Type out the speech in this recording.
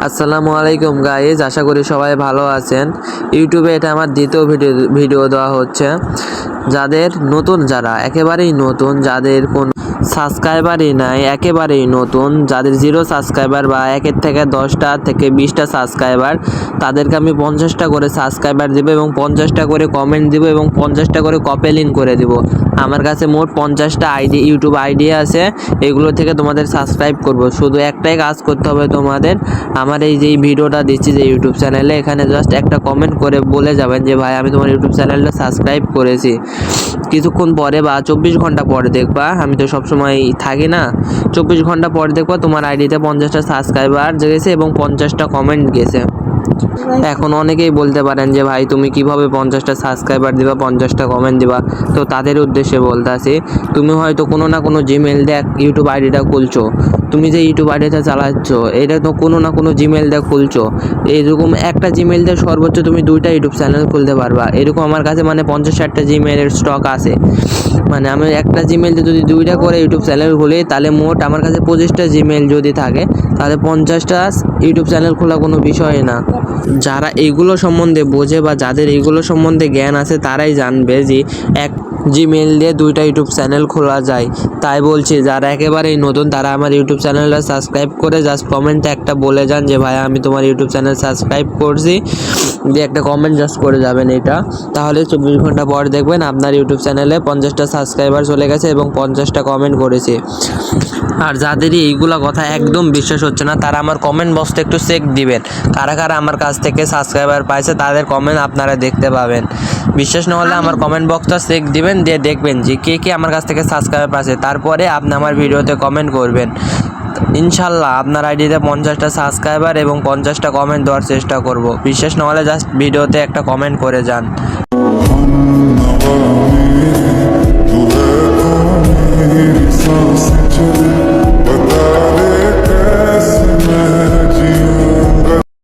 আসসালামু আলাইকুম গাইজ, আশা করি সবাই ভালো আছেন। ইউটিউবে এটা আমার দ্বিতীয় ভিডিও দেওয়া হচ্ছে। যারা একেবারেই নতুন, যাদের কোনো সাবস্ক্রাইবারই নাই, একেবারেই নতুন, যাদের 0 সাবস্ক্রাইবার বা 1 থেকে 10টা থেকে 20টা সাবস্ক্রাইবার, তাদেরকে আমি 50টা করে সাবস্ক্রাইবার দেবো এবং 50টা করে কমেন্ট দিব এবং 50টা করে কপি লিঙ্ক করে দিব। আমার কাছে মোট 50টা ইউটিউব আইডি আছে। এগুলো থেকে তোমাদের সাবস্ক্রাইব করব। শুধু একটাই কাজ করতে হবে তোমাদের, আমার এই যে ভিডিওটা দিচ্ছি যে ইউটিউব চ্যানেলে, এখানে জাস্ট একটা কমেন্ট করে বলে যাবেন যে ভাই আমি তোমার ইউটিউব চ্যানেলটা সাবস্ক্রাইব করেছি। কিছুক্ষণ পরে বা 24 ঘন্টা পরে দেখবা, আমি তো সবসময় থাকি না, 24 ঘন্টা পরে দেখবা তোমার আইডিতে 50টা সাবস্ক্রাইবার গেছে এবং 50টা কমেন্ট গেছে। এখন অনেকেই বলতে পারেন যে ভাই তুমি কিভাবে 50টা সাবস্ক্রাইবার দিবা, 50টা কমেন্ট দিবা। তো তাদের উদ্দেশ্যে বলতেছি, তুমি হয়তো কোনো না কোনো জিমেল দিয়ে ইউটিউব আইডিটা খুলছো। তুমি যে ইউটিউব আইডিটা চালাচ্ছ, এটা তো কোনো না কোনো জিমেল দিয়ে খুলছো। এইরকম একটা জিমেল দিয়ে সর্বোচ্চ তুমি 2টা ইউটিউব চ্যানেল খুলতে পারবা। এরকম আমার কাছে 50-60টা জিমেলের স্টক আছে। আমি একটা জিমেল দিয়ে যদি 2টা করে ইউটিউব চ্যানেল খুলি, তাহলে মোট আমার কাছে 25টা জিমেল যদি থাকে, তাহলে 50টা ইউটিউব চ্যানেল খোলা কোনো বিষয় না। যারা এইগুলো সম্বন্ধে বোঝে বা যাদের এইগুলো সম্বন্ধে জ্ঞান আছে, তারাই জানবে যে এক জিমেল দিয়ে 2টা ইউটিউব চ্যানেল খোলা যায়। তাই বলছি, যারা একেবারেই নতুন, তারা আমার ইউটিউব চ্যানেলটা সাবস্ক্রাইব করে জাস্ট কমেন্টে একটা বলে যান যে ভাই আমি তোমার ইউটিউব চ্যানেল সাবস্ক্রাইব করছি, দিয়ে একটা কমেন্ট জাস্ট করে যাবেন এটা। তাহলে 24 ঘন্টা পর দেখবেন আপনার ইউটিউব চ্যানেলে 50টা সাবস্ক্রাইবার চলে গেছে এবং 50টা কমেন্ট করেছে। আর যাদেরই এইগুলা কথা একদম বিশ্বাস হচ্ছে না, তারা আমার কমেন্ট বক্সটা একটু চেক দিবেন, কারা কারা আমার কাছ থেকে সাবস্ক্রাইবার পাইছে, তাদের কমেন্ট আপনারা দেখতে পাবেন। বিশ্বাস না হলে আমার কমেন্ট বক্সটা চেক দিবেন, দিয়ে দেখবেন যে কে কে আমার কাছ থেকে সাবস্ক্রাইবার পাইছে। তারপরে আপনি আমার ভিডিওতে কমেন্ট করবেন। ইনশাল্লাহ আপনার আইডিতে 50টা সাবস্ক্রাইবার এবং 50টা কমেন্ট দেওয়ার চেষ্টা করব। বিশ্বাস না হলে জাস্ট ভিডিওতে একটা কমেন্ট করে যান।